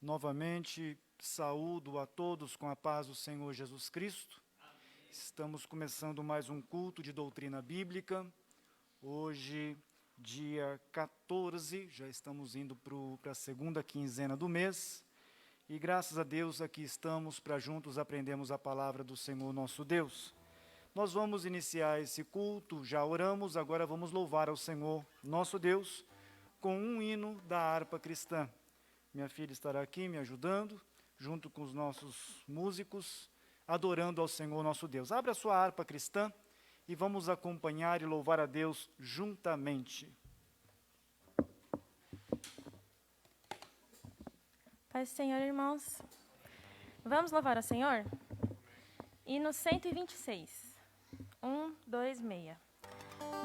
Novamente, saúdo a todos com a paz do Senhor Jesus Cristo. Amém. Estamos começando mais um culto de doutrina bíblica. Hoje, dia 14, já estamos indo para a segunda quinzena do mês. E graças a Deus aqui estamos para juntos aprendermos a palavra do Senhor nosso Deus. Nós vamos iniciar esse culto, já oramos, agora vamos louvar ao Senhor nosso Deus com um hino da harpa cristã. Minha filha estará aqui me ajudando, junto com os nossos músicos, adorando ao Senhor nosso Deus. Abra a sua harpa cristã e vamos acompanhar e louvar a Deus juntamente. Paz do Senhor, irmãos. Vamos louvar ao Senhor? Hino 126. 1, 2, 6.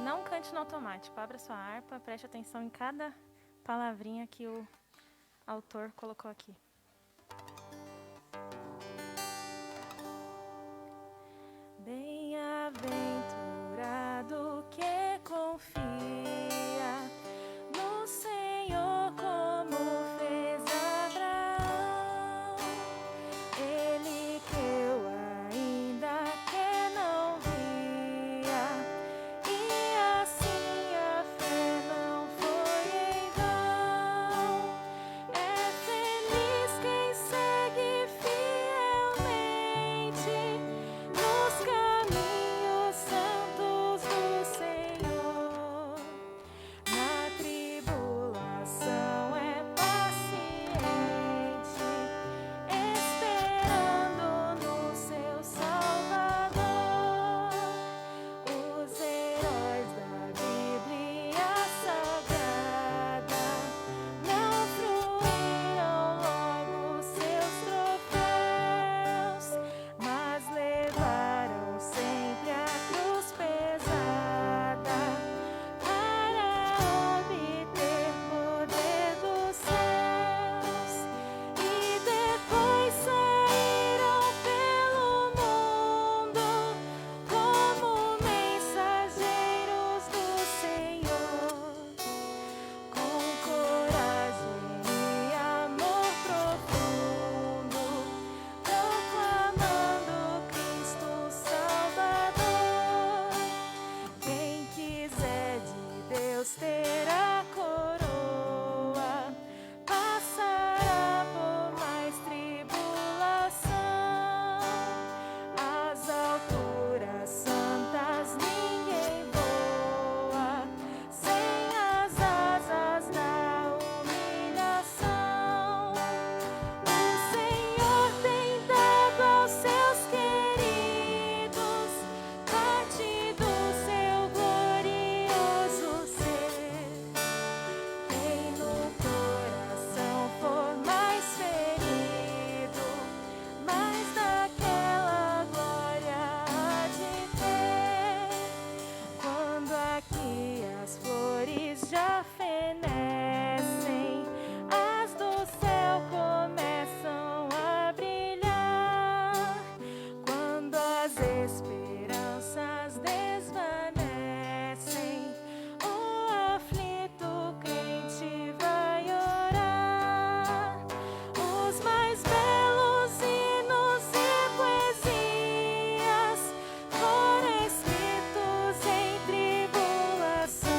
Não cante no automático. Abra sua harpa, preste atenção em cada palavrinha que o autor colocou aqui. Bem-aventurado que confia no Senhor como fez Abraão. Ele creu ainda que não via, e assim a fé não foi em vão. É feliz quem segue fielmente nos caminhos santos do Senhor. Na tribulação é paciente, esperando no seu Salvador. Os heróis da Bíblia Sagrada não fruíram logo seus troféus, mas levaram sempre a cruz pesada para obter poder dos céus. E depois saíram pelo mundo como mensageiros do Senhor, com coragem e amor profundo, proclamando Cristo Salvador. Quem quiser de Deus ter a coroa, passará por mais tribulação. Às alturas santas ninguém voa sem as asas da humilhação. O Senhor tem dado aos seus queridos parte do seu glorioso ser. Quem no coração for mais ferido, mais daquela glória há de ter. Quando aqui as flores já fenecem, as do céu começam a brilhar. Quando as esperanças desvanecem, o aflito crente vai orar. Os mais belos hinos e poesias foram escritos em tribulação,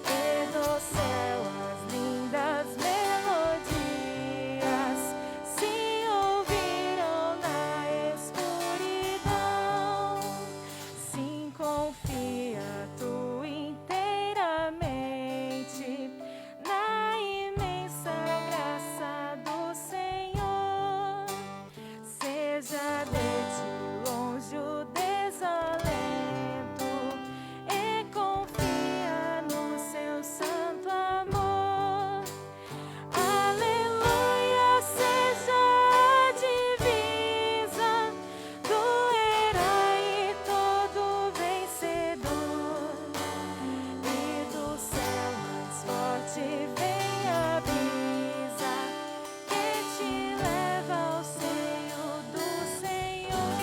e do céu as lindas melodias se ouviram na escuridão. Sim, confia tu inteiramente na imensa graça do Senhor. Seja de ti longe o desalento e confia no seu santo amor. Aleluia, seja a divisa do herói e todo vencedor. E do céu mais forte vem a brisa que te leva ao seio do Senhor.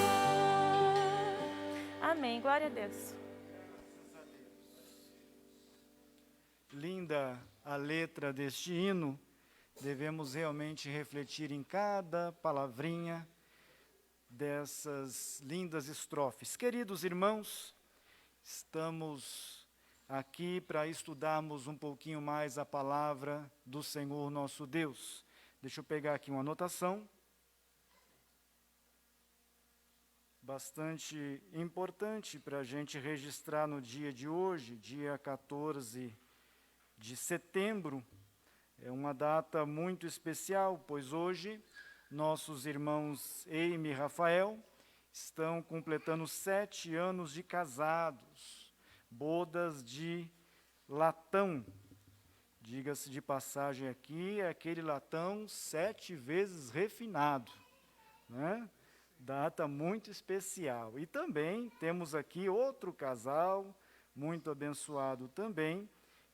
Amém. Glória a Deus. Linda a letra deste hino, devemos realmente refletir em cada palavrinha dessas lindas estrofes. Queridos irmãos, estamos aqui para estudarmos um pouquinho mais a palavra do Senhor nosso Deus. Deixa eu pegar aqui uma anotação. Bastante importante para a gente registrar no dia de hoje, dia 14 de setembro. É uma data muito especial, pois hoje nossos irmãos Eime e Rafael estão completando 7 anos de casados, bodas de latão. Diga-se de passagem aqui, é aquele latão 7 vezes refinado, né? Data muito especial. E também temos aqui outro casal, muito abençoado também,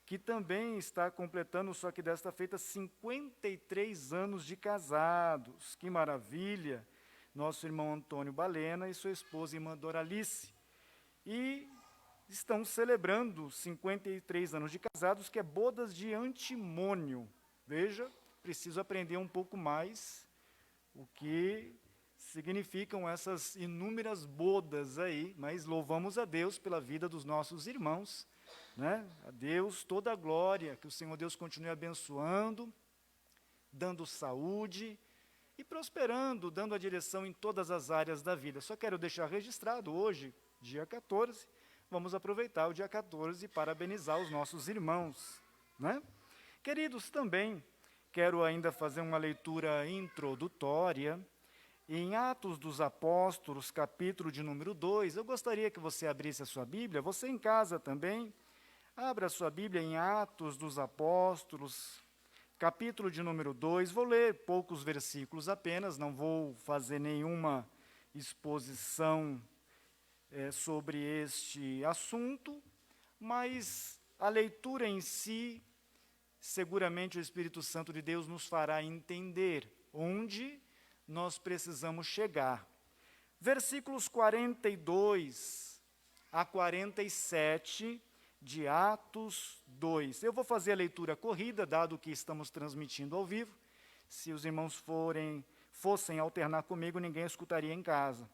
que também está completando, só que desta feita, 53 anos de casados. Que maravilha! Nosso irmão Antônio Balena e sua esposa, irmã Doralice. E estão celebrando 53 anos de casados, que é bodas de antimônio. Veja, preciso aprender um pouco mais o que significam essas inúmeras bodas aí, mas louvamos a Deus pela vida dos nossos irmãos, né? A Deus toda a glória, que o Senhor Deus continue abençoando, dando saúde e prosperando, dando a direção em todas as áreas da vida. Só quero deixar registrado hoje, dia 14, vamos aproveitar o dia 14 e parabenizar os nossos irmãos, né? Queridos, também quero ainda fazer uma leitura introdutória. Em Atos dos Apóstolos, capítulo de número 2, eu gostaria que você abrisse a sua Bíblia, você em casa também, abra a sua Bíblia em Atos dos Apóstolos, capítulo de número 2, vou ler poucos versículos apenas, não vou fazer nenhuma exposição sobre este assunto, mas a leitura em si, seguramente o Espírito Santo de Deus nos fará entender onde nós precisamos chegar. Versículos 42 a 47 de Atos 2. Eu vou fazer a leitura corrida, dado que estamos transmitindo ao vivo. Se os irmãos fossem alternar comigo, ninguém escutaria em casa.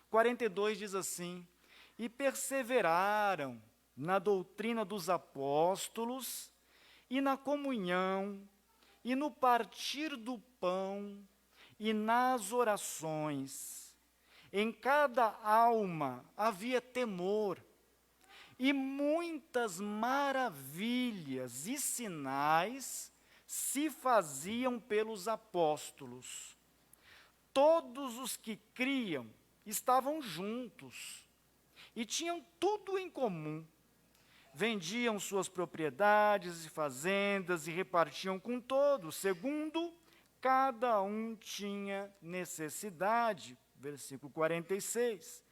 42 diz assim: e perseveraram na doutrina dos apóstolos, e na comunhão, e no partir do pão, e nas orações. Em cada alma havia temor, e muitas maravilhas e sinais se faziam pelos apóstolos. Todos os que criam estavam juntos e tinham tudo em comum. Vendiam suas propriedades e fazendas e repartiam com todos, segundo cada um tinha necessidade. Versículo 46.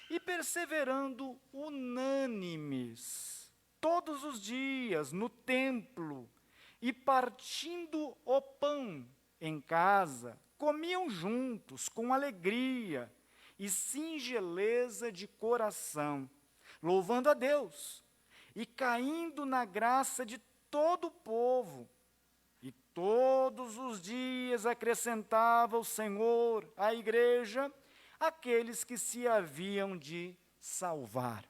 E perseverando unânimes, todos os dias no templo, e partindo o pão em casa, comiam juntos com alegria e singeleza de coração, louvando a Deus e caindo na graça de todo o povo. E todos os dias acrescentava o Senhor à igreja aqueles que se haviam de salvar.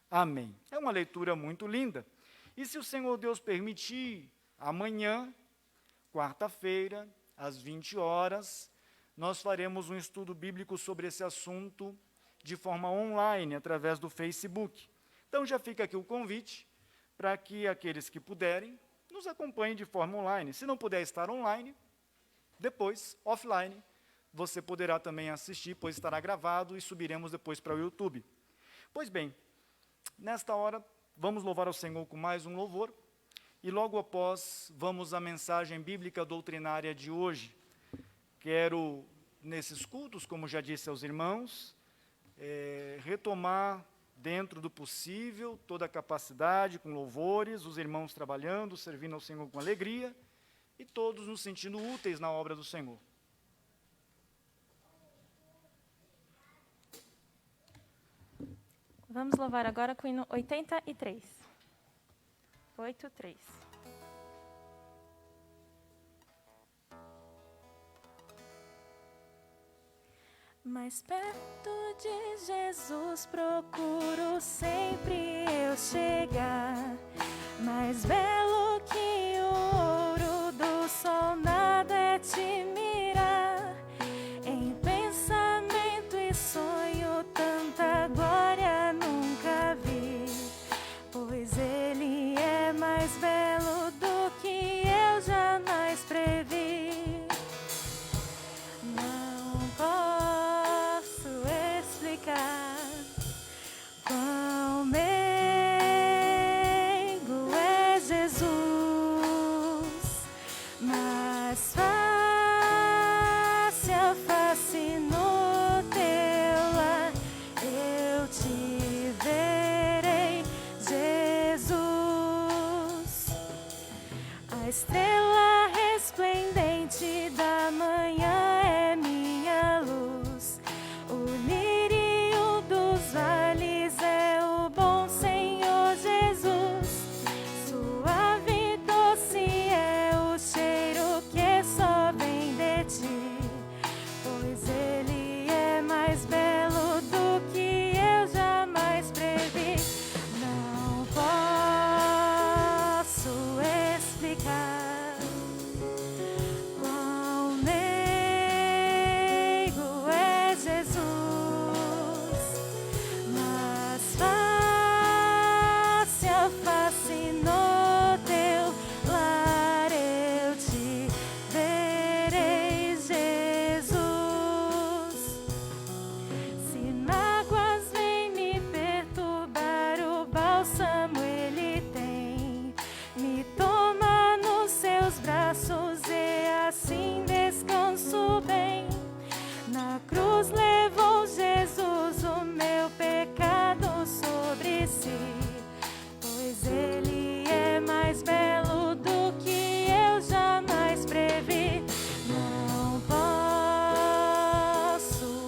Amém. É uma leitura muito linda. E se o Senhor Deus permitir, amanhã, quarta-feira, às 20 horas, nós faremos um estudo bíblico sobre esse assunto de forma online, através do Facebook. Então já fica aqui o convite para que aqueles que puderem nos acompanhem de forma online. Se não puder estar online, depois, offline, você poderá também assistir, pois estará gravado e subiremos depois para o YouTube. Pois bem, nesta hora, vamos louvar ao Senhor com mais um louvor, e logo após, vamos à mensagem bíblica doutrinária de hoje. Quero, nesses cultos, como já disse aos irmãos, retomar, dentro do possível, toda a capacidade, com louvores, os irmãos trabalhando, servindo ao Senhor com alegria, e todos nos sentindo úteis na obra do Senhor. Vamos louvar agora com o hino 83. 83. Mais perto de Jesus procuro sempre eu chegar. Mais belo que o ouro do sol, nada é te mirar. Em pensamento e sonho, tanta glória nunca vi. Pois Ele é mais belo do que eu jamais previ. Não posso explicar quão meigo é Jesus, mas face a face no teu lar eu te verei, Jesus. A estrela resplendente da manhã é minha luz. O lírio dos vales é o bom Senhor Jesus. Suave e doce é o cheiro que só vem de ti. Pois Ele é mais belo do que eu jamais previ. Não posso explicar quão meigo é Jesus, mas face a face no teu lar eu te verei, Jesus. Se mágoas vêm me perturbar, o bálsamo Ele tem. Me toma nos seus braços e assim descanso bem. Na cruz levou Jesus o meu pecado sobre si. Pois Ele é mais belo do que eu jamais previ. Não posso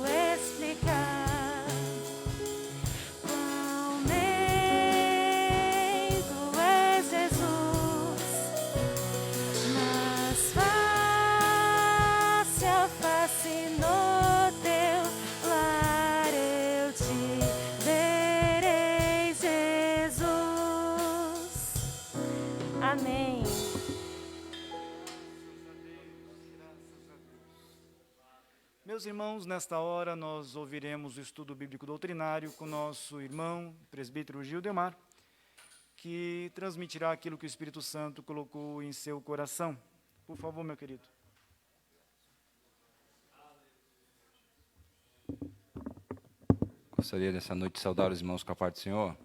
explicar quão meigo é Jesus, mas face a face no teu lar eu te verei, Jesus. Amém. Meus irmãos, nesta hora nós ouviremos o estudo bíblico doutrinário com nosso irmão, presbítero Gildemar, que transmitirá aquilo que o Espírito Santo colocou em seu coração. Por favor, meu querido. Gostaria nessa noite de saudar os irmãos com a paz do Senhor.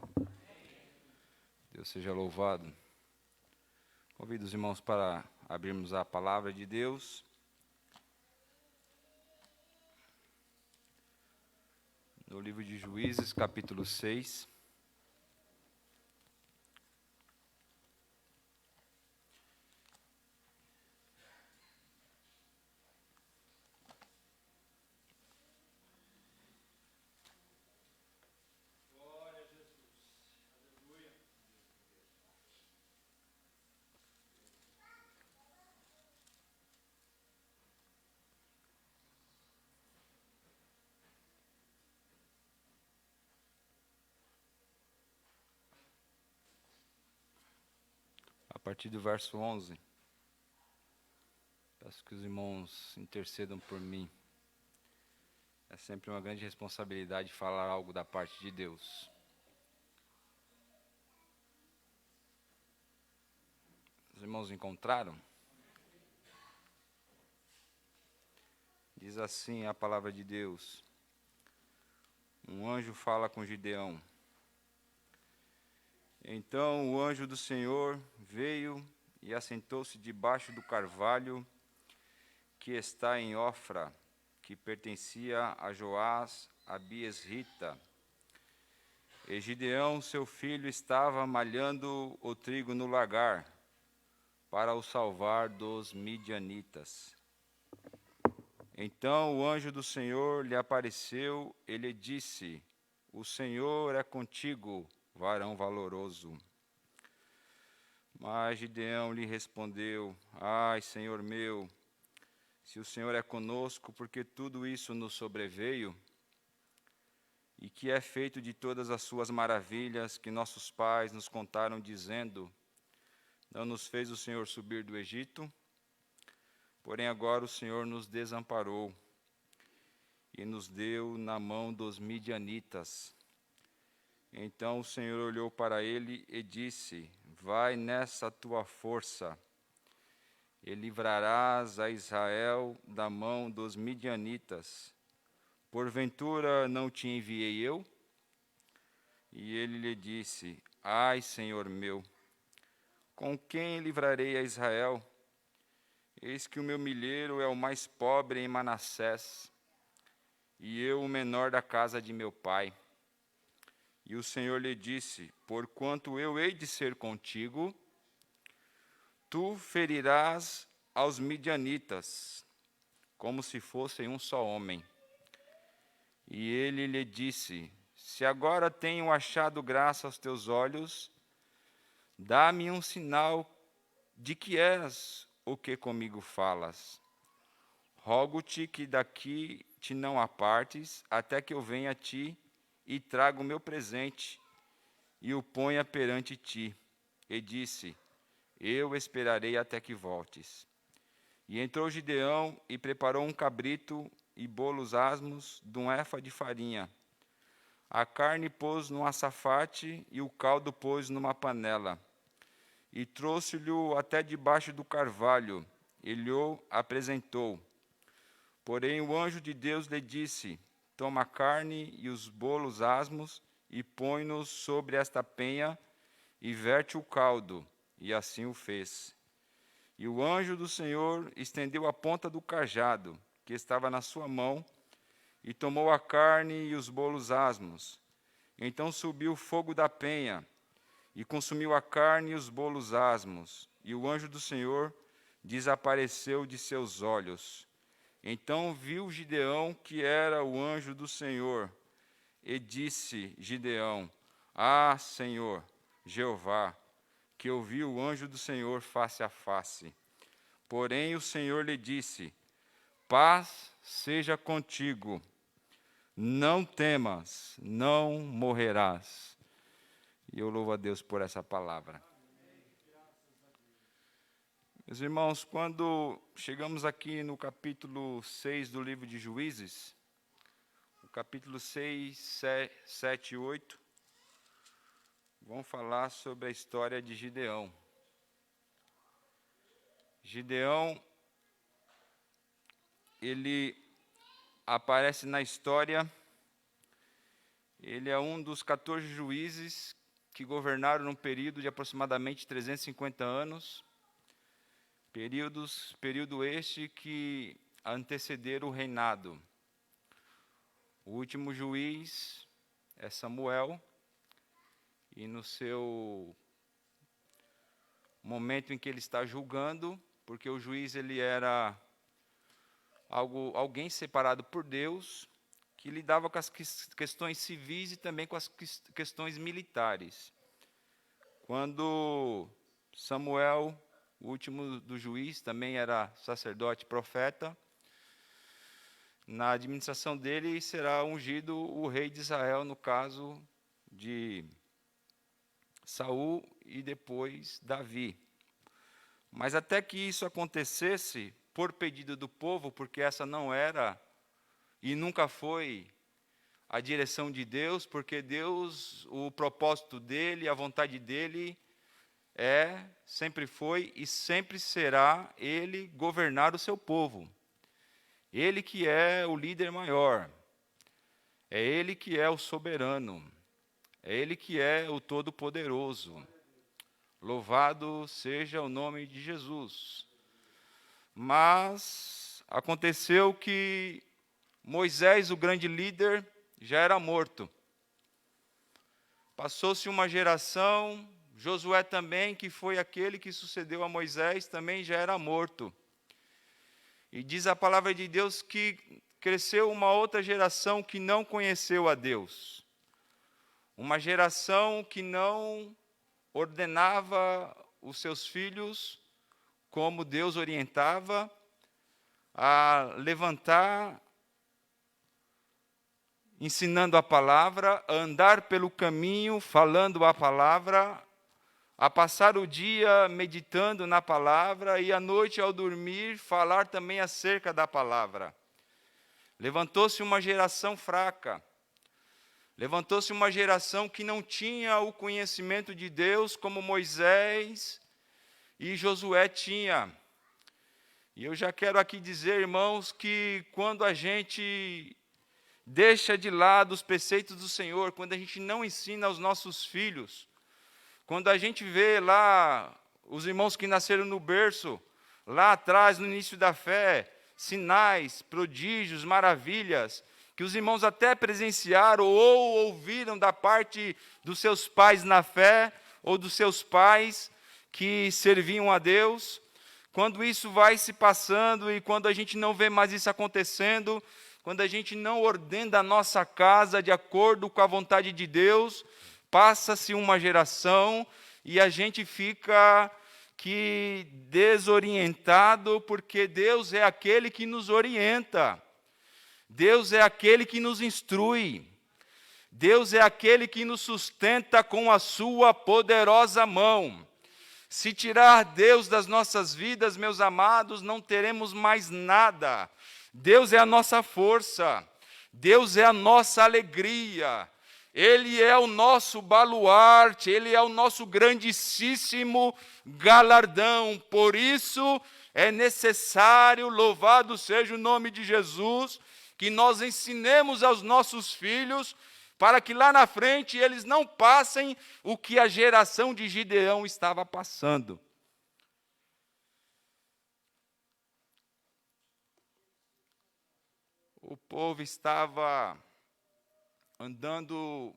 Deus seja louvado. Convido os irmãos para abrirmos a palavra de Deus. No livro de Juízes, capítulo 6. A partir do verso 11, peço que os irmãos intercedam por mim. É sempre uma grande responsabilidade falar algo da parte de Deus. Os irmãos encontraram? Diz assim a palavra de Deus. Um anjo fala com Gideão. Então o anjo do Senhor veio e assentou-se debaixo do carvalho que está em Ofra, que pertencia a Joás, a Biesrita. E Gideão, seu filho, estava malhando o trigo no lagar, para o salvar dos midianitas. Então o anjo do Senhor lhe apareceu e lhe disse: O Senhor é contigo, varão valoroso. Mas Gideão lhe respondeu: Ai, Senhor meu, Se o Senhor é conosco, porque tudo isso nos sobreveio, e que é feito de todas as suas maravilhas que nossos pais nos contaram, dizendo: não nos fez o Senhor subir do Egito, porém agora o Senhor nos desamparou e nos deu na mão dos midianitas. Então o Senhor olhou para ele e disse: vai nessa tua força, e livrarás a Israel da mão dos midianitas. Porventura não te enviei eu? E ele lhe disse: ai, Senhor meu, com quem livrarei a Israel? Eis que o meu milheiro é o mais pobre em Manassés, e eu o menor da casa de meu pai. E o Senhor lhe disse: porquanto eu hei de ser contigo, tu ferirás aos midianitas, como se fossem um só homem. E ele lhe disse: se agora tenho achado graça aos teus olhos, dá-me um sinal de que és o que comigo falas. Rogo-te que daqui te não apartes, até que eu venha a ti e traga o meu presente e o ponha perante ti. E disse: eu esperarei até que voltes. E entrou Gideão e preparou um cabrito e bolos asmos de um efa de farinha. A carne pôs num açafate e o caldo pôs numa panela. E trouxe-lhe até debaixo do carvalho, e lhe apresentou. Porém o anjo de Deus lhe disse: toma a carne e os bolos asmos, e põe-nos sobre esta penha, e verte o caldo. E assim o fez. E o anjo do Senhor estendeu a ponta do cajado, que estava na sua mão, e tomou a carne e os bolos asmos. Então subiu o fogo da penha, e consumiu a carne e os bolos asmos, e o anjo do Senhor desapareceu de seus olhos. Então viu Gideão que era o anjo do Senhor, e disse Gideão: ah, Senhor, Jeová, que eu vi o anjo do Senhor face a face. Porém o Senhor lhe disse: paz seja contigo, não temas, não morrerás. E eu louvo a Deus por essa palavra. Meus irmãos, quando chegamos aqui no capítulo 6 do livro de Juízes, o capítulo 6, 7 e 8, vamos falar sobre a história de Gideão. Gideão, ele aparece na história, ele é um dos 14 juízes que governaram num período de aproximadamente 350 anos, período este que antecederam o reinado. O último juiz é Samuel, e no seu momento em que ele está julgando, porque o juiz ele era alguém separado por Deus, que lidava com as questões civis e também com as questões militares. Quando Samuel, o último do juiz, também era sacerdote profeta, na administração dele será ungido o rei de Israel, no caso de Saul e depois Davi. Mas até que isso acontecesse, por pedido do povo, porque essa não era e nunca foi a direção de Deus, porque Deus, o propósito dele, a vontade dele sempre foi e sempre será ele governar o seu povo. Ele que é o líder maior, é ele que é o soberano, é ele que é o todo-poderoso. Louvado seja o nome de Jesus. Mas aconteceu que Moisés, o grande líder, já era morto. Passou-se uma geração, Josué também, que foi aquele que sucedeu a Moisés, também já era morto. E diz a palavra de Deus que cresceu uma outra geração que não conheceu a Deus. Uma geração que não ordenava os seus filhos como Deus orientava, a levantar, ensinando a palavra, a andar pelo caminho, falando a palavra, a passar o dia meditando na palavra e à noite, ao dormir, falar também acerca da palavra. Levantou-se uma geração fraca. Levantou-se uma geração que não tinha o conhecimento de Deus como Moisés e Josué tinha. E eu já quero aqui dizer, irmãos, que quando a gente deixa de lado os preceitos do Senhor, quando a gente não ensina aos nossos filhos, quando a gente vê lá os irmãos que nasceram no berço, lá atrás, no início da fé, sinais, prodígios, maravilhas, que os irmãos até presenciaram ou ouviram da parte dos seus pais na fé, ou dos seus pais que serviam a Deus, quando isso vai se passando e quando a gente não vê mais isso acontecendo, quando a gente não ordena a nossa casa de acordo com a vontade de Deus, passa-se uma geração e a gente fica desorientado, porque Deus é aquele que nos orienta, Deus é aquele que nos instrui, Deus é aquele que nos sustenta com a sua poderosa mão. Se tirar Deus das nossas vidas, meus amados, não teremos mais nada. Deus é a nossa força, Deus é a nossa alegria, Ele é o nosso baluarte, Ele é o nosso grandíssimo galardão. Por isso é necessário, louvado seja o nome de Jesus, que nós ensinemos aos nossos filhos, para que lá na frente eles não passem o que a geração de Gideão estava passando. O povo estava andando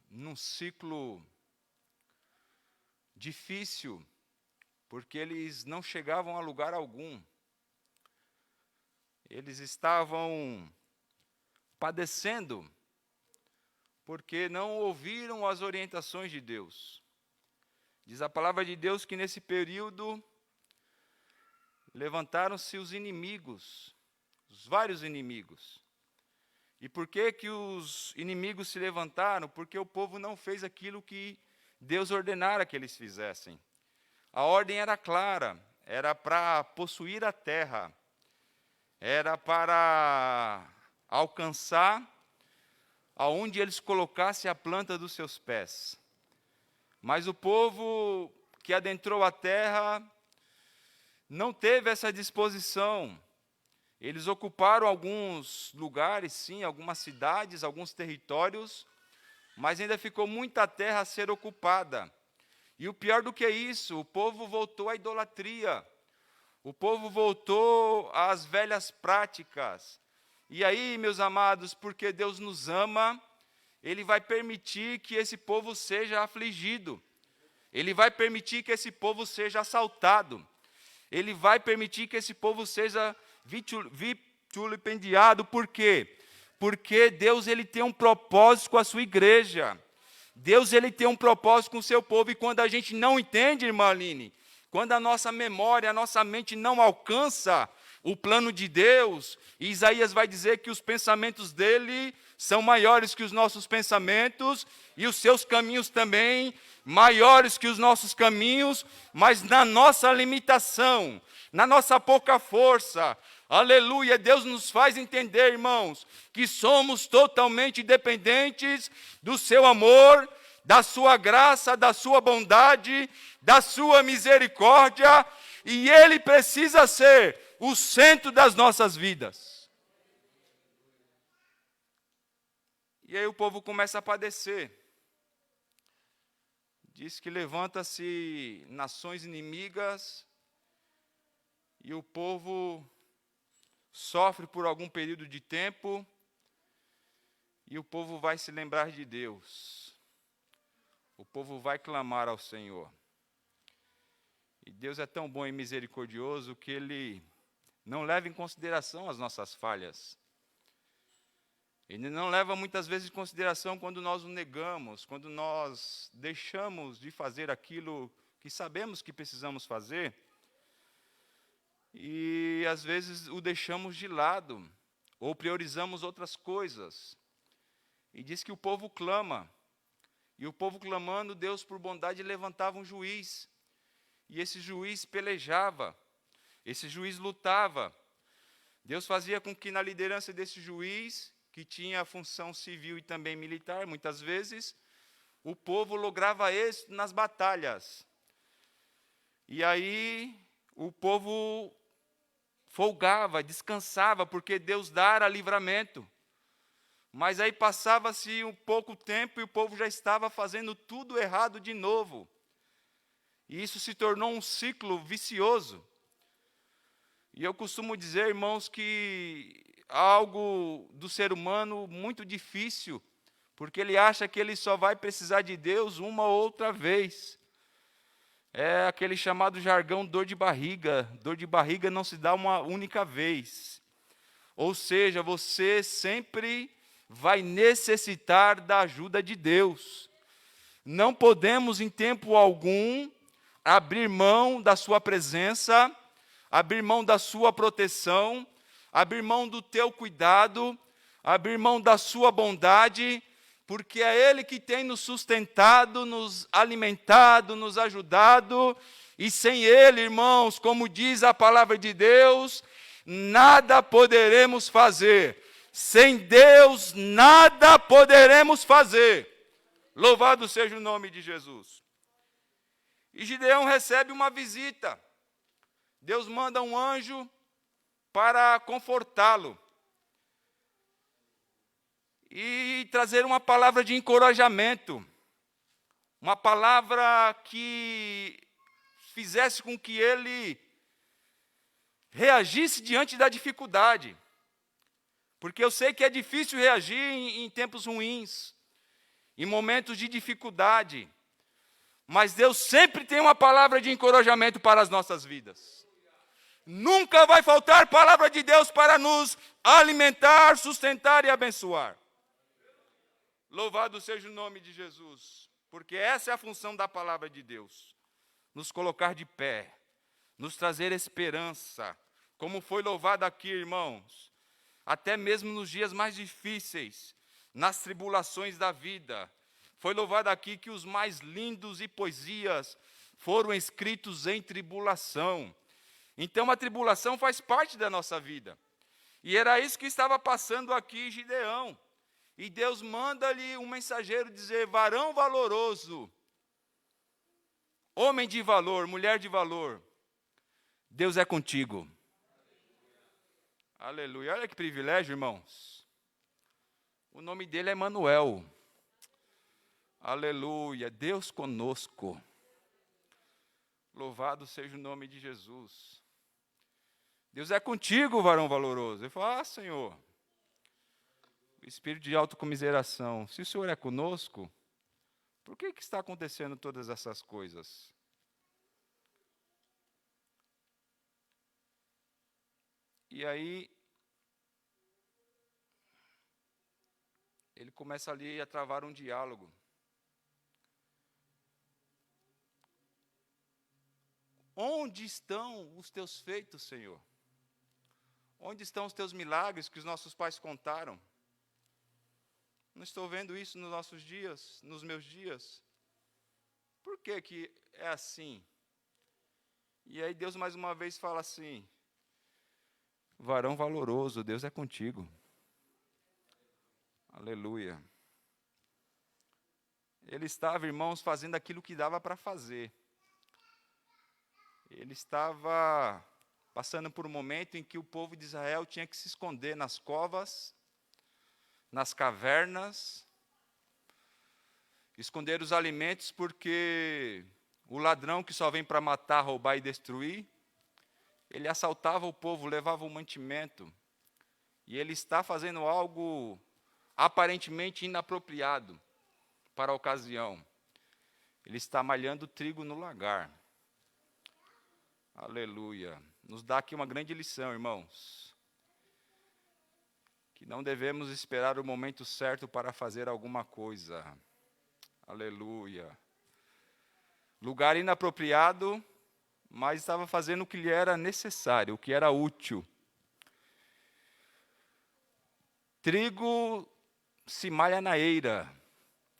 num ciclo difícil, porque eles não chegavam a lugar algum. Eles estavam padecendo, porque não ouviram as orientações de Deus. Diz a palavra de Deus que nesse período levantaram-se os inimigos, os vários inimigos. E por que que os inimigos se levantaram? Porque o povo não fez aquilo que Deus ordenara que eles fizessem. A ordem era clara, era para possuir a terra, era para alcançar aonde eles colocassem a planta dos seus pés. Mas o povo que adentrou a terra não teve essa disposição. Eles ocuparam alguns lugares, sim, algumas cidades, alguns territórios, mas ainda ficou muita terra a ser ocupada. E o pior do que isso, o povo voltou à idolatria. O povo voltou às velhas práticas. E aí, meus amados, porque Deus nos ama, Ele vai permitir que esse povo seja afligido. Ele vai permitir que esse povo seja assaltado. Ele vai permitir que esse povo seja vitupendiado. Por quê? Porque Deus ele tem um propósito com a sua igreja. Deus ele tem um propósito com o seu povo. E quando a gente não entende, irmã Aline, quando a nossa memória, a nossa mente não alcança o plano de Deus, Isaías vai dizer que os pensamentos dele são maiores que os nossos pensamentos, e os seus caminhos também maiores que os nossos caminhos, mas na nossa limitação, na nossa pouca força, aleluia, Deus nos faz entender, irmãos, que somos totalmente dependentes do seu amor, da sua graça, da sua bondade, da sua misericórdia, e Ele precisa ser o centro das nossas vidas. E aí o povo começa a padecer. Diz que levanta-se nações inimigas, e o povo sofre por algum período de tempo, e o povo vai se lembrar de Deus. O povo vai clamar ao Senhor. E Deus é tão bom e misericordioso que Ele não leva em consideração as nossas falhas. Ele não leva muitas vezes em consideração quando nós o negamos, quando nós deixamos de fazer aquilo que sabemos que precisamos fazer. e às vezes o deixamos de lado, ou priorizamos outras coisas. E diz que o povo clama, e o povo clamando, Deus por bondade levantava um juiz, e esse juiz pelejava, esse juiz lutava. Deus fazia com que na liderança desse juiz, que tinha a função civil e também militar, muitas vezes, o povo lograva êxito nas batalhas. E aí o povo folgava, descansava, porque Deus dara livramento. Mas aí passava-se um pouco tempo e o povo já estava fazendo tudo errado de novo. E isso se tornou um ciclo vicioso. E eu costumo dizer, irmãos, que algo do ser humano muito difícil, porque ele acha que ele só vai precisar de Deus uma ou outra vez. É aquele chamado jargão dor de barriga. Dor de barriga não se dá uma única vez. Ou seja, você sempre vai necessitar da ajuda de Deus. Não podemos, em tempo algum, abrir mão da sua presença, abrir mão da sua proteção, abrir mão do teu cuidado, abrir mão da sua bondade, porque é Ele que tem nos sustentado, nos alimentado, nos ajudado, e sem Ele, irmãos, como diz a palavra de Deus, nada poderemos fazer. Sem Deus, nada poderemos fazer. Louvado seja o nome de Jesus. E Gideão recebe uma visita. Deus manda um anjo para confortá-lo e trazer uma palavra de encorajamento, uma palavra que fizesse com que ele reagisse diante da dificuldade, porque eu sei que é difícil reagir em tempos ruins, em momentos de dificuldade, mas Deus sempre tem uma palavra de encorajamento para as nossas vidas. Nunca vai faltar palavra de Deus para nos alimentar, sustentar e abençoar. Louvado seja o nome de Jesus, porque essa é a função da palavra de Deus, nos colocar de pé, nos trazer esperança, como foi louvado aqui, irmãos, até mesmo nos dias mais difíceis, nas tribulações da vida. Foi louvado aqui que os mais lindos e poesias foram escritos em tribulação. Então a tribulação faz parte da nossa vida. E era isso que estava passando aqui Gideão. E Deus manda-lhe um mensageiro dizer: varão valoroso, homem de valor, mulher de valor, Deus é contigo. Aleluia. Olha que privilégio, irmãos. O nome dele é Emanuel. Aleluia. Deus conosco. Louvado seja o nome de Jesus. Deus é contigo, varão valoroso. Ele fala: Senhor, espírito de autocomiseração, se o Senhor é conosco, por que está acontecendo todas essas coisas? E aí, ele começa ali a travar um diálogo. Onde estão os teus feitos, Senhor? Onde estão os teus milagres que os nossos pais contaram? Não estou vendo isso nos nossos dias, nos meus dias. Por que que é assim? E aí Deus mais uma vez fala assim: varão valoroso, Deus é contigo. Aleluia. Ele estava, irmãos, fazendo aquilo que dava para fazer. Ele estava passando por um momento em que o povo de Israel tinha que se esconder nas covas, nas cavernas, esconder os alimentos, porque o ladrão que só vem para matar, roubar e destruir, ele assaltava o povo, levava o mantimento, e ele está fazendo algo aparentemente inapropriado para a ocasião. Ele está malhando trigo no lagar. Aleluia. Nos dá aqui uma grande lição, irmãos, que não devemos esperar o momento certo para fazer alguma coisa. Aleluia. Lugar inapropriado mas estava fazendo o que lhe era necessário, o que era útil. Trigo se malha na eira,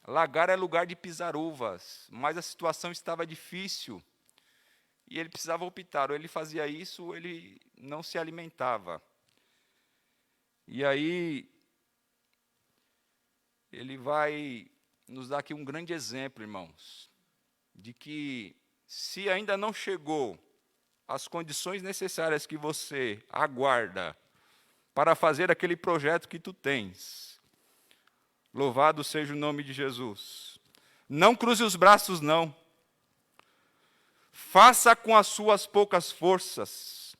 lagar é lugar de pisar uvas, mas a situação estava difícil e ele precisava optar, ou ele fazia isso ou ele não se alimentava. E aí, ele vai nos dar aqui um grande exemplo, irmãos, de que se ainda não chegou as condições necessárias que você aguarda para fazer aquele projeto que tu tens, louvado seja o nome de Jesus. Não cruze os braços, não. Faça com as suas poucas forças.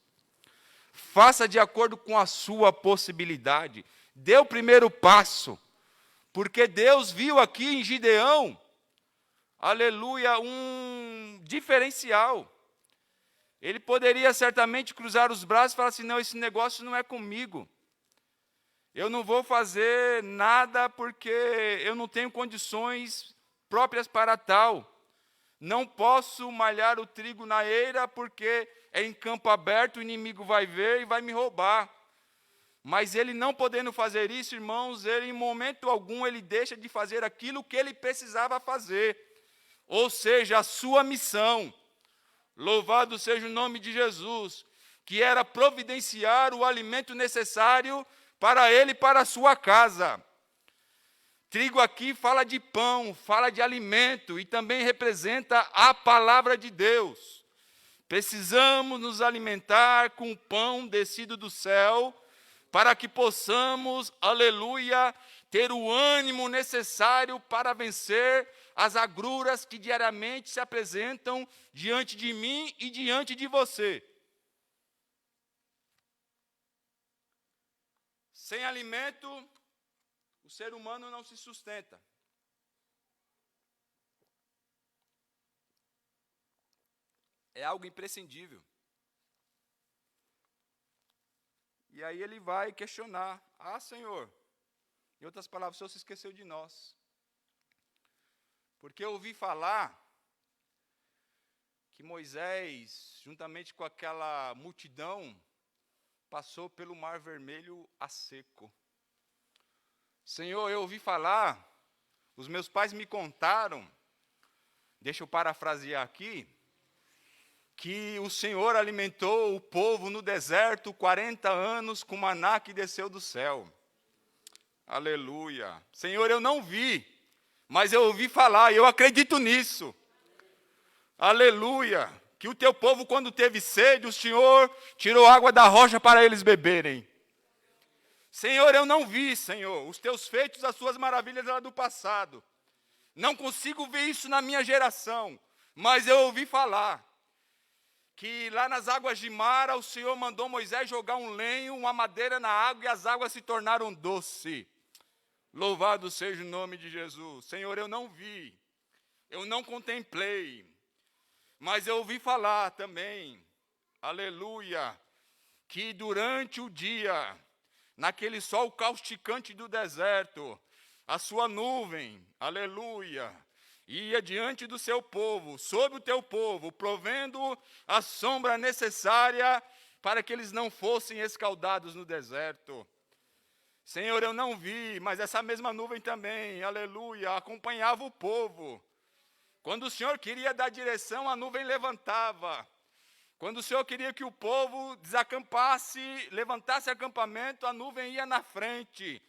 Faça de acordo com a sua possibilidade. Dê o primeiro passo. Porque Deus viu aqui em Gideão, aleluia, um diferencial. Ele poderia certamente cruzar os braços e falar assim, não, esse negócio não é comigo. Eu não vou fazer nada porque eu não tenho condições próprias para tal. Não posso malhar o trigo na eira porque é em campo aberto, o inimigo vai ver e vai me roubar. Mas ele não podendo fazer isso, irmãos, ele em momento algum ele deixa de fazer aquilo que ele precisava fazer. Ou seja, a sua missão. Louvado seja o nome de Jesus, que era providenciar o alimento necessário para ele e para a sua casa. Trigo aqui fala de pão, fala de alimento e também representa a palavra de Deus. Precisamos nos alimentar com o pão descido do céu, para que possamos, aleluia, ter o ânimo necessário para vencer as agruras que diariamente se apresentam diante de mim e diante de você. Sem alimento, o ser humano não se sustenta. É algo imprescindível. E aí ele vai questionar, Senhor, em outras palavras, o Senhor se esqueceu de nós. Porque eu ouvi falar que Moisés, juntamente com aquela multidão, passou pelo Mar Vermelho a seco. Senhor, eu ouvi falar, os meus pais me contaram, deixa eu parafrasear aqui, que o Senhor alimentou o povo no deserto 40 anos com maná que desceu do céu. Aleluia. Senhor, eu não vi, mas eu ouvi falar, e eu acredito nisso. Aleluia. Que o teu povo, quando teve sede, o Senhor tirou água da rocha para eles beberem. Senhor, eu não vi, Senhor, os teus feitos, as suas maravilhas lá do passado. Não consigo ver isso na minha geração, mas eu ouvi falar que lá nas águas de Mara, o Senhor mandou Moisés jogar um lenho, uma madeira na água, e as águas se tornaram doce. Louvado seja o nome de Jesus. Senhor, eu não vi, eu não contemplei, mas eu ouvi falar também, aleluia, que durante o dia, naquele sol causticante do deserto, a sua nuvem, aleluia, ia diante do seu povo, sobre o teu povo, provendo a sombra necessária para que eles não fossem escaldados no deserto. Senhor, eu não vi, mas essa mesma nuvem também, aleluia, acompanhava o povo. Quando o Senhor queria dar direção, a nuvem levantava. Quando o Senhor queria que o povo desacampasse, levantasse acampamento, a nuvem ia na frente.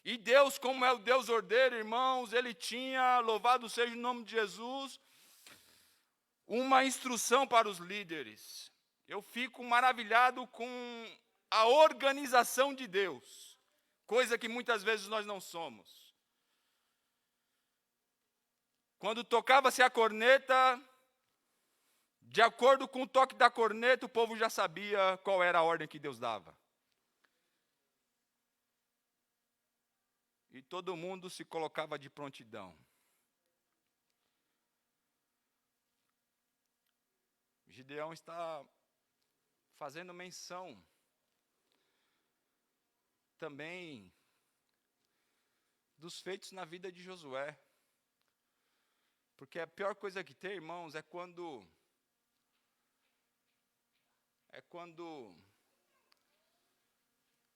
E Deus, como é o Deus ordeiro, irmãos, Ele tinha, louvado seja o nome de Jesus, uma instrução para os líderes. Eu fico maravilhado com a organização de Deus, coisa que muitas vezes nós não somos. Quando tocava-se a corneta, de acordo com o toque da corneta, o povo já sabia qual era a ordem que Deus dava. E todo mundo se colocava de prontidão. Gideão está fazendo menção também dos feitos na vida de Josué. Porque a pior coisa que tem, irmãos, é quando é quando,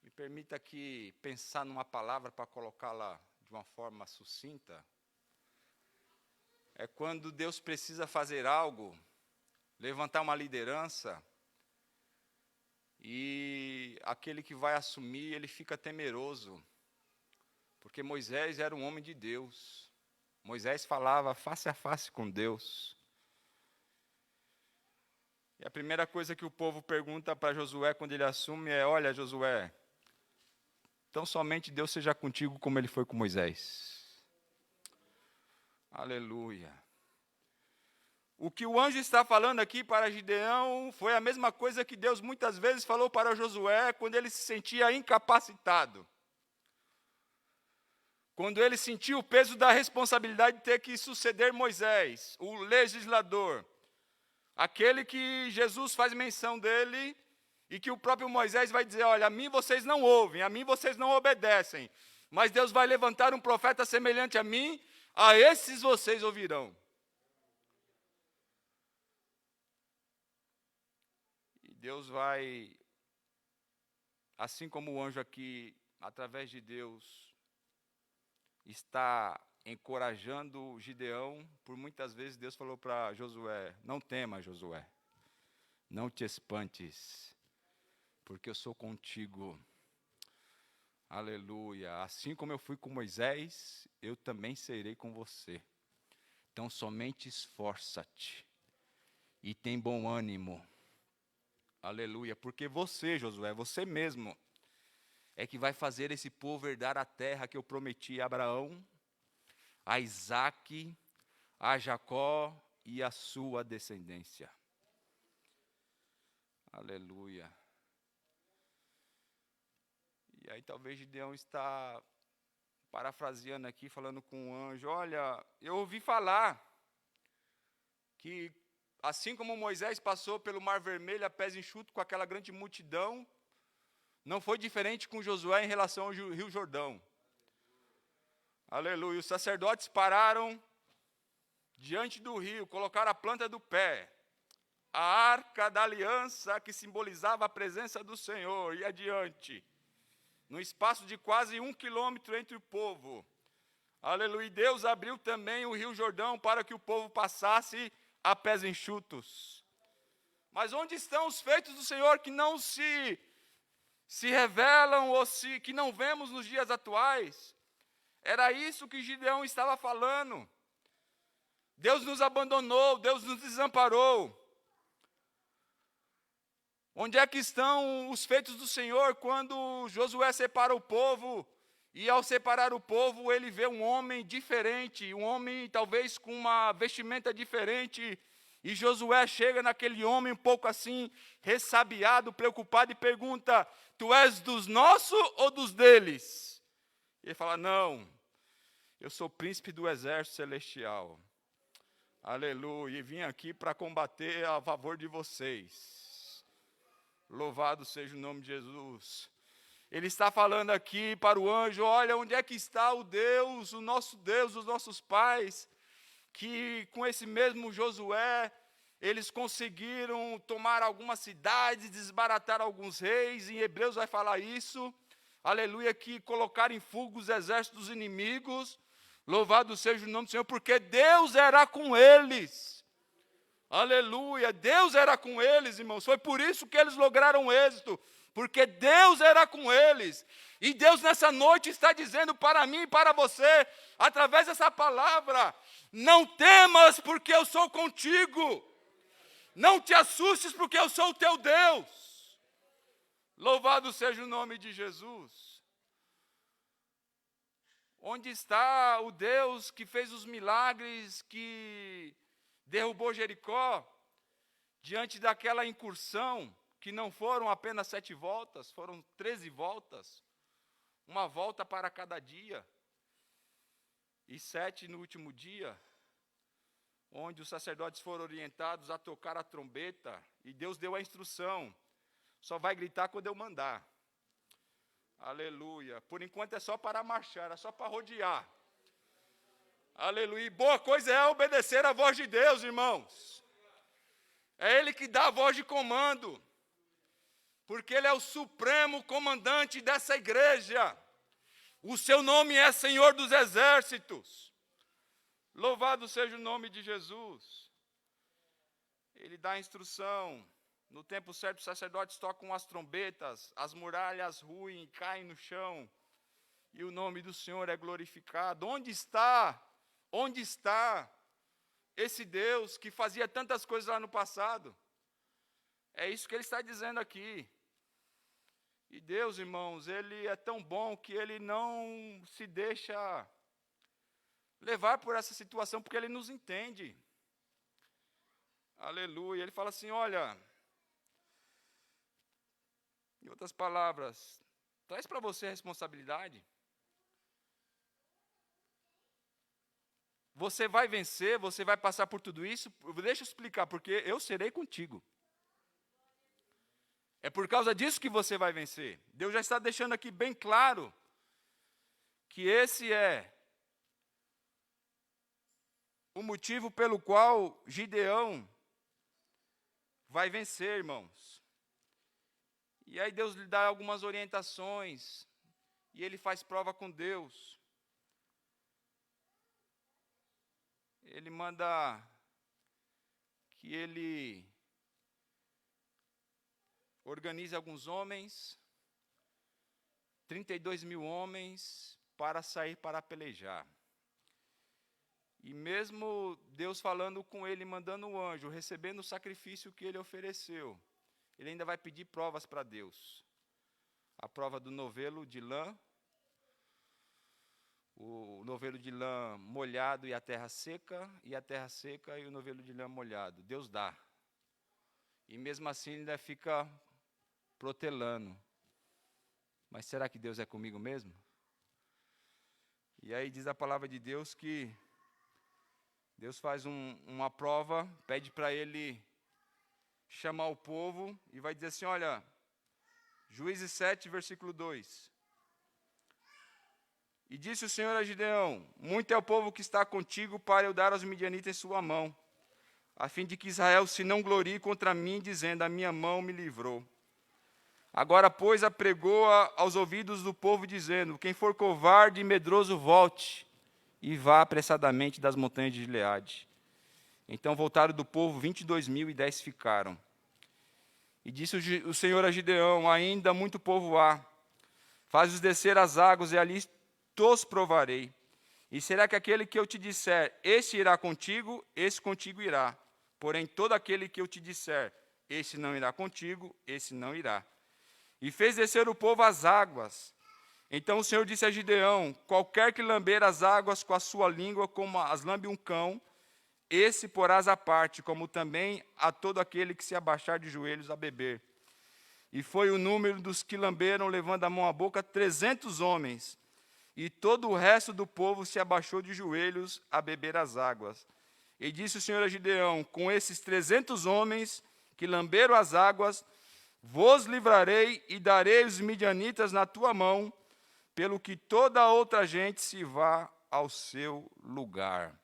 me permita aqui pensar numa palavra para colocá-la de uma forma sucinta, é quando Deus precisa fazer algo, levantar uma liderança, e aquele que vai assumir, ele fica temeroso, porque Moisés era um homem de Deus. Moisés falava face a face com Deus. E a primeira coisa que o povo pergunta para Josué quando ele assume é: olha, Josué, então somente Deus seja contigo como ele foi com Moisés. Aleluia. O que o anjo está falando aqui para Gideão foi a mesma coisa que Deus muitas vezes falou para Josué quando ele se sentia incapacitado. Quando ele sentiu o peso da responsabilidade de ter que suceder Moisés, o legislador, aquele que Jesus faz menção dele e que o próprio Moisés vai dizer: olha, a mim vocês não ouvem, a mim vocês não obedecem, mas Deus vai levantar um profeta semelhante a mim, a esses vocês ouvirão. E Deus vai, assim como o anjo aqui, através de Deus, está encorajando Gideão, por muitas vezes Deus falou para Josué: não tema, Josué, não te espantes, porque eu sou contigo. Aleluia. Assim como eu fui com Moisés, eu também serei com você. Então somente esforça-te e tem bom ânimo. Aleluia. Porque você, Josué, você mesmo, é que vai fazer esse povo herdar a terra que eu prometi a Abraão, a Isaque, a Jacó e a sua descendência. Aleluia. E aí talvez Gideão está parafraseando aqui, falando com o anjo: olha, eu ouvi falar que assim como Moisés passou pelo Mar Vermelho a pés enxutos com aquela grande multidão, não foi diferente com Josué em relação ao Rio Jordão. Aleluia. Os sacerdotes pararam diante do rio, colocaram a planta do pé, a arca da aliança que simbolizava a presença do Senhor, e adiante, no espaço de quase 1 quilômetro entre o povo. Aleluia. E Deus abriu também o Rio Jordão para que o povo passasse a pés enxutos. Mas onde estão os feitos do Senhor que não se revelam ou que não vemos nos dias atuais? Era isso que Gideão estava falando. Deus nos abandonou, Deus nos desamparou. Onde é que estão os feitos do Senhor quando Josué separa o povo? E ao separar o povo, ele vê um homem diferente, um homem talvez com uma vestimenta diferente. E Josué chega naquele homem um pouco assim, ressabiado, preocupado, e pergunta: tu és dos nossos ou dos deles? E ele fala: não, eu sou príncipe do exército celestial. Aleluia, e vim aqui para combater a favor de vocês. Louvado seja o nome de Jesus. Ele está falando aqui para o anjo: olha, onde é que está o Deus, o nosso Deus, os nossos pais, que com esse mesmo Josué, eles conseguiram tomar algumas cidades, desbaratar alguns reis. Em Hebreus vai falar isso, aleluia, que colocar em fuga os exércitos dos inimigos. Louvado seja o nome do Senhor, porque Deus era com eles. Aleluia, Deus era com eles, irmãos. Foi por isso que eles lograram êxito, porque Deus era com eles. E Deus nessa noite está dizendo para mim e para você, através dessa palavra: não temas, porque eu sou contigo. Não te assustes, porque eu sou o teu Deus. Louvado seja o nome de Jesus. Onde está o Deus que fez os milagres, que derrubou Jericó, diante daquela incursão, que não foram apenas 7 voltas, foram 13 voltas, uma volta para cada dia, e 7 no último dia, onde os sacerdotes foram orientados a tocar a trombeta, e Deus deu a instrução: só vai gritar quando eu mandar. Aleluia. Por enquanto é só para marchar, é só para rodear. Aleluia. E boa coisa é obedecer à voz de Deus, irmãos. É Ele que dá a voz de comando. porque Ele é o supremo comandante dessa igreja. O seu nome é Senhor dos Exércitos. Louvado seja o nome de Jesus. Ele dá a instrução. No tempo certo, os sacerdotes tocam as trombetas, as muralhas ruem, caem no chão, e o nome do Senhor é glorificado. Onde está? Onde está esse Deus que fazia tantas coisas lá no passado? É isso que ele está dizendo aqui. E Deus, irmãos, Ele é tão bom que Ele não se deixa levar por essa situação, porque Ele nos entende. Aleluia. Ele fala assim, olha, em outras palavras, traz para você a responsabilidade. Você vai vencer, você vai passar por tudo isso. Deixa eu explicar, porque eu serei contigo. É por causa disso que você vai vencer. Deus já está deixando aqui bem claro que esse é o motivo pelo qual Gideão vai vencer, irmãos. E aí Deus lhe dá algumas orientações, e ele faz prova com Deus. Ele manda que ele organize alguns homens, 32 mil homens, para sair para pelejar. E mesmo Deus falando com ele, mandando o anjo, recebendo o sacrifício que ele ofereceu, ele ainda vai pedir provas para Deus. A prova do novelo de lã, o novelo de lã molhado e a terra seca e o novelo de lã molhado. Deus dá. E mesmo assim ele ainda fica protelando. Mas será que Deus é comigo mesmo? E aí diz a palavra de Deus que Deus faz uma prova, pede para ele chamar o povo e vai dizer assim, olha, Juízes 7, versículo 2. E disse o Senhor a Gideão, muito é o povo que está contigo para eu dar aos midianitas em sua mão, a fim de que Israel se não glorie contra mim, dizendo, a minha mão me livrou. Agora, pois, apregou aos ouvidos do povo, dizendo, quem for covarde e medroso, volte, e vá apressadamente das montanhas de Gileade. Então voltaram do povo 22 mil e 10 ficaram. E disse o Senhor a Gideão, ainda muito povo há, faz-os descer as águas, e ali os provarei. E será que aquele que eu te disser, esse irá contigo, esse contigo irá. Porém, todo aquele que eu te disser, esse não irá contigo, esse não irá. E fez descer o povo às águas. Então o Senhor disse a Gideão, qualquer que lamber as águas com a sua língua, como as lambe um cão, esse porás à parte, como também a todo aquele que se abaixar de joelhos a beber. E foi o número dos que lamberam, levando a mão à boca, 300 homens. E todo o resto do povo se abaixou de joelhos a beber as águas. E disse o Senhor a Gideão, com esses 300 homens que lamberam as águas, vos livrarei e darei os midianitas na tua mão, pelo que toda a outra gente se vá ao seu lugar.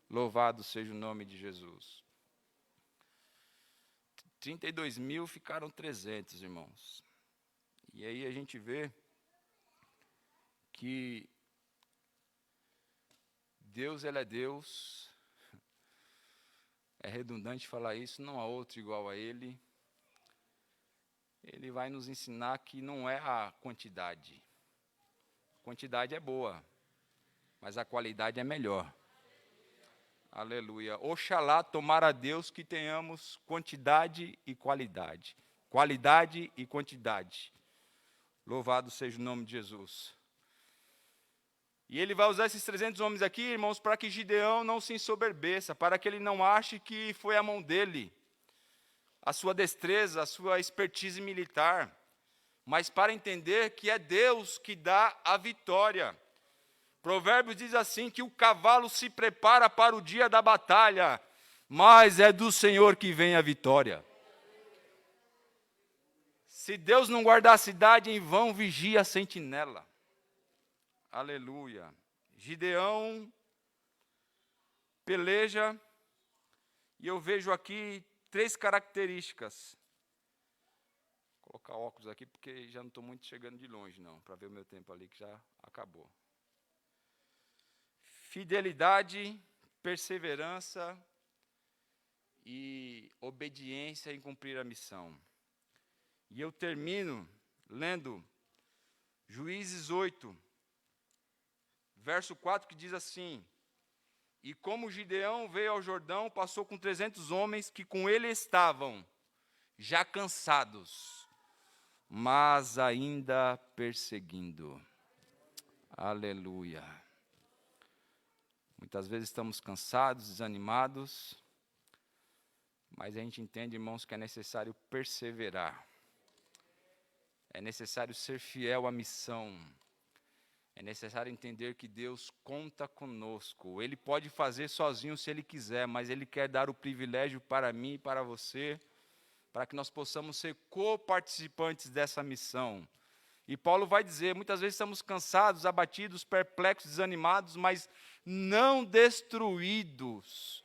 Louvado seja o nome de Jesus. 32 mil ficaram 300, irmãos. E aí a gente vê que Deus, Ele é Deus. É redundante falar isso, não há outro igual a Ele. Ele vai nos ensinar que não é a quantidade. A quantidade é boa, mas a qualidade é melhor. Aleluia. Oxalá, tomara a Deus que tenhamos quantidade e qualidade. Qualidade e quantidade. Louvado seja o nome de Jesus. E ele vai usar esses 300 homens aqui, irmãos, para que Gideão não se ensoberbeça, para que ele não ache que foi a mão dele, a sua destreza, a sua expertise militar, mas para entender que é Deus que dá a vitória. Provérbios diz assim, que o cavalo se prepara para o dia da batalha, mas é do Senhor que vem a vitória. Se Deus não guardar a cidade, em vão vigia a sentinela. Aleluia. Gideão peleja, e eu vejo aqui 3 características. Vou colocar óculos aqui, porque já não estou muito chegando de longe, não, para ver o meu tempo ali, que já acabou. Fidelidade, perseverança e obediência em cumprir a missão. E eu termino lendo Juízes 8, verso 4, que diz assim: E como Gideão veio ao Jordão, passou com 300 homens que com ele estavam, já cansados, mas ainda perseguindo. Aleluia. Muitas vezes estamos cansados, desanimados, mas a gente entende, irmãos, que é necessário perseverar. É necessário ser fiel à missão. É necessário entender que Deus conta conosco. Ele pode fazer sozinho se Ele quiser, mas Ele quer dar o privilégio para mim e para você, para que nós possamos ser coparticipantes dessa missão. E Paulo vai dizer, muitas vezes estamos cansados, abatidos, perplexos, desanimados, mas não destruídos.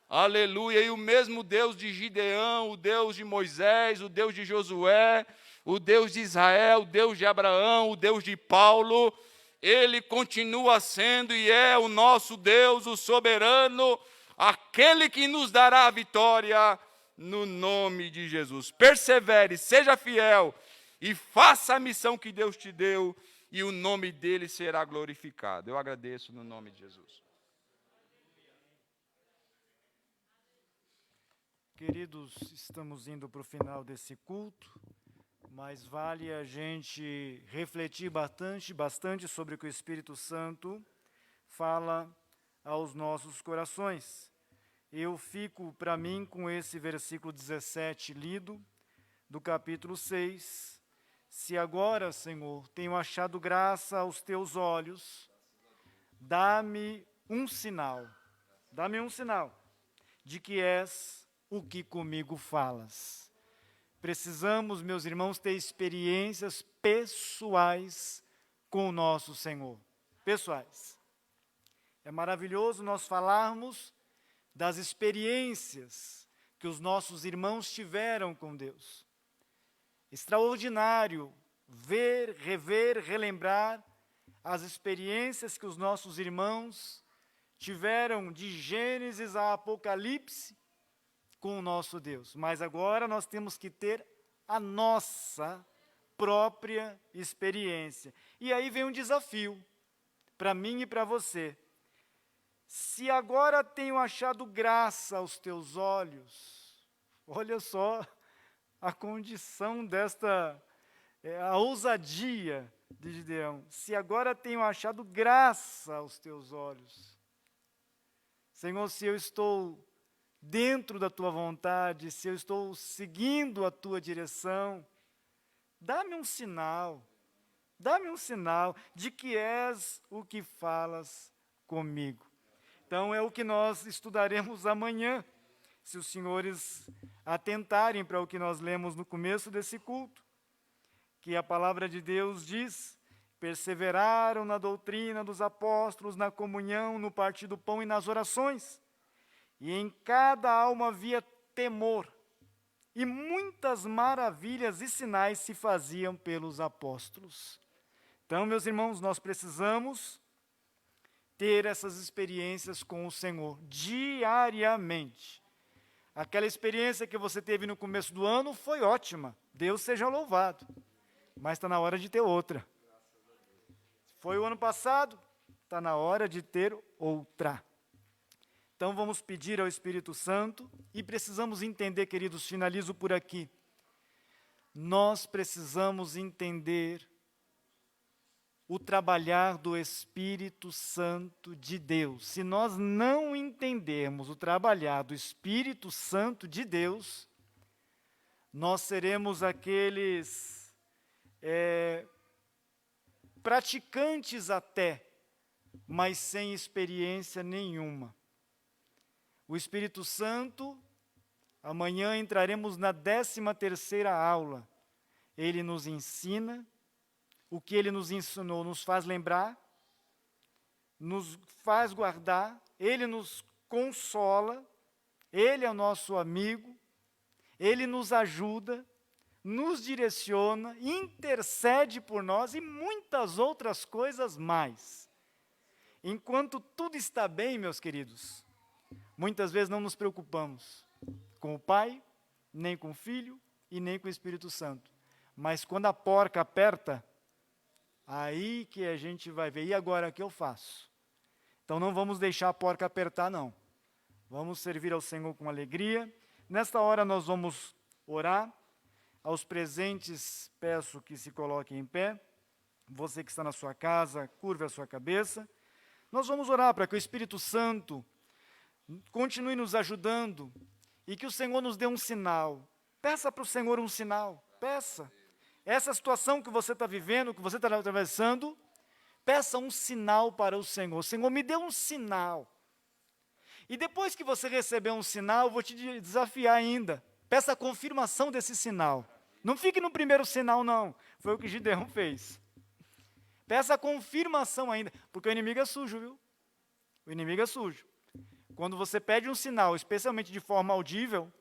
Aleluia! E o mesmo Deus de Gideão, o Deus de Moisés, o Deus de Josué, o Deus de Israel, o Deus de Abraão, o Deus de Paulo, Ele continua sendo e é o nosso Deus, o soberano, aquele que nos dará a vitória no nome de Jesus. Persevere, seja fiel e faça a missão que Deus te deu e o nome dele será glorificado. Eu agradeço no nome de Jesus. Queridos, estamos indo para o final desse culto, mas vale a gente refletir bastante sobre o que o Espírito Santo fala aos nossos corações. Eu fico, para mim, com esse versículo 17 lido, do capítulo 6. Se agora, Senhor, tenho achado graça aos teus olhos, dá-me um sinal de que és o que comigo falas. Precisamos, meus irmãos, ter experiências pessoais com o nosso Senhor. Pessoais. É maravilhoso nós falarmos das experiências que os nossos irmãos tiveram com Deus. Extraordinário ver, rever, relembrar as experiências que os nossos irmãos tiveram de Gênesis a Apocalipse com o nosso Deus. Mas agora nós temos que ter a nossa própria experiência. E aí vem um desafio para mim e para você. Se agora tenho achado graça aos teus olhos, olha só a condição a ousadia de Gideão. Se agora tenho achado graça aos teus olhos, Senhor, se eu estou dentro da tua vontade, se eu estou seguindo a tua direção, dá-me um sinal de que és o que falas comigo. Então é o que nós estudaremos amanhã, se os senhores atentarem para o que nós lemos no começo desse culto, que a palavra de Deus diz: perseveraram na doutrina dos apóstolos, na comunhão, no partir do pão e nas orações. E em cada alma havia temor, e muitas maravilhas e sinais se faziam pelos apóstolos. Então, meus irmãos, nós precisamos ter essas experiências com o Senhor diariamente. Aquela experiência que você teve no começo do ano foi ótima, Deus seja louvado, mas está na hora de ter outra. Foi o ano passado, está na hora de ter outra. Então vamos pedir ao Espírito Santo e precisamos entender, queridos, finalizo por aqui. Nós precisamos entender o trabalhar do Espírito Santo de Deus. Se nós não entendermos o trabalhar do Espírito Santo de Deus, nós seremos aqueles praticantes até, mas sem experiência nenhuma. O Espírito Santo, amanhã entraremos na 13ª aula. Ele nos ensina, o que ele nos ensinou nos faz lembrar, nos faz guardar, ele nos consola, ele é o nosso amigo, ele nos ajuda, nos direciona, intercede por nós e muitas outras coisas mais. Enquanto tudo está bem, meus queridos, muitas vezes não nos preocupamos com o Pai, nem com o Filho e nem com o Espírito Santo. Mas quando a porca aperta, aí que a gente vai ver, e agora o que eu faço? Então não vamos deixar a porca apertar, não. Vamos servir ao Senhor com alegria. Nesta hora nós vamos orar. Aos presentes, peço que se coloquem em pé. Você que está na sua casa, curve a sua cabeça. Nós vamos orar para que o Espírito Santo continue nos ajudando e que o Senhor nos dê um sinal. Peça para o Senhor um sinal, peça. Essa situação que você está vivendo, que você está atravessando, peça um sinal para o Senhor. Senhor, me dê um sinal. E depois que você receber um sinal, eu vou te desafiar ainda. Peça a confirmação desse sinal. Não fique no primeiro sinal, não. Foi o que Gideão fez. Peça a confirmação ainda, porque o inimigo é sujo, viu? O inimigo é sujo. Quando você pede um sinal, especialmente de forma audível,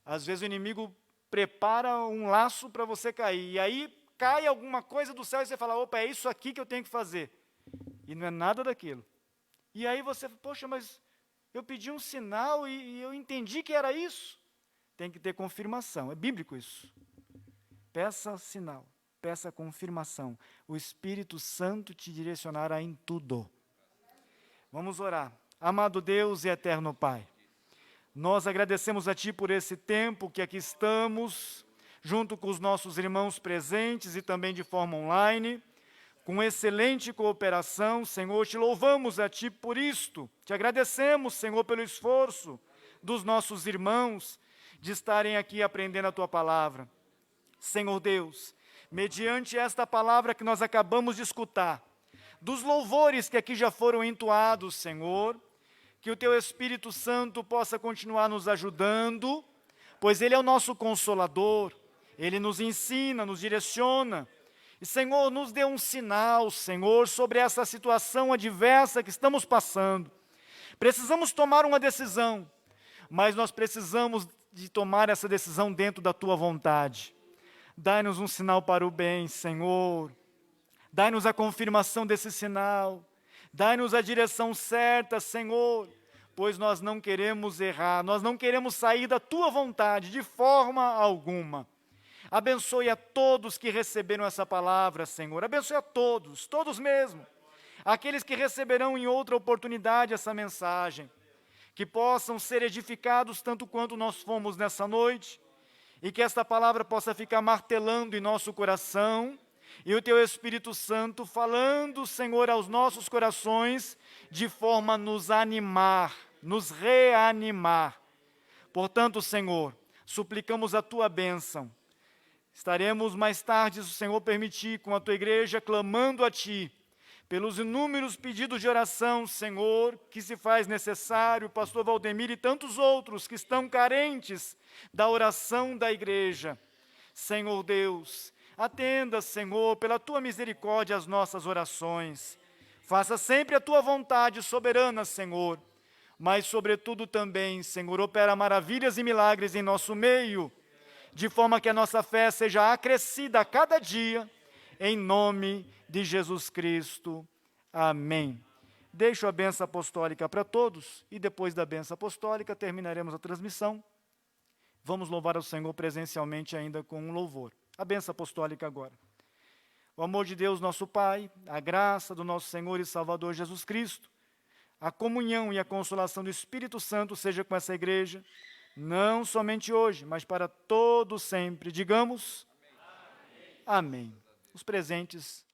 às vezes o inimigo prepara um laço para você cair. E aí cai alguma coisa do céu e você fala, opa, é isso aqui que eu tenho que fazer. E não é nada daquilo. E aí você, poxa, mas eu pedi um sinal e eu entendi que era isso. Tem que ter confirmação, é bíblico isso. Peça sinal, peça confirmação. O Espírito Santo te direcionará em tudo. Vamos orar. Amado Deus e eterno Pai, nós agradecemos a Ti por esse tempo que aqui estamos, junto com os nossos irmãos presentes e também de forma online, com excelente cooperação. Senhor, te louvamos a Ti por isto. Te agradecemos, Senhor, pelo esforço dos nossos irmãos de estarem aqui aprendendo a Tua palavra. Senhor Deus, mediante esta palavra que nós acabamos de escutar, dos louvores que aqui já foram entoados, Senhor, que o Teu Espírito Santo possa continuar nos ajudando, pois Ele é o nosso Consolador, Ele nos ensina, nos direciona. E, Senhor, nos dê um sinal, Senhor, sobre essa situação adversa que estamos passando. Precisamos tomar uma decisão, mas nós precisamos de tomar essa decisão dentro da Tua vontade. Dai-nos um sinal para o bem, Senhor. Dai-nos a confirmação desse sinal. Dai-nos a direção certa, Senhor, pois nós não queremos errar, nós não queremos sair da Tua vontade de forma alguma. Abençoe a todos que receberam essa palavra, Senhor. Abençoe a todos, todos mesmo. Aqueles que receberão em outra oportunidade essa mensagem. Que possam ser edificados tanto quanto nós fomos nessa noite, e que esta palavra possa ficar martelando em nosso coração, e o Teu Espírito Santo falando, Senhor, aos nossos corações, de forma a nos animar, nos reanimar. Portanto, Senhor, suplicamos a Tua bênção. Estaremos mais tarde, se o Senhor permitir, com a Tua igreja, clamando a Ti, pelos inúmeros pedidos de oração, Senhor, que se faz necessário, pastor Valdemir e tantos outros que estão carentes da oração da igreja. Senhor Deus, atenda, Senhor, pela Tua misericórdia as nossas orações. Faça sempre a Tua vontade soberana, Senhor, mas sobretudo também, Senhor, opera maravilhas e milagres em nosso meio, de forma que a nossa fé seja acrescida a cada dia, em nome de Jesus Cristo. Amém. Deixo a bênção apostólica para todos, e depois da bênção apostólica terminaremos a transmissão. Vamos louvar ao Senhor presencialmente ainda com um louvor. A bênção apostólica agora. O amor de Deus, nosso Pai, a graça do nosso Senhor e Salvador Jesus Cristo, a comunhão e a consolação do Espírito Santo seja com essa igreja, não somente hoje, mas para todo sempre. Digamos, amém. Os presentes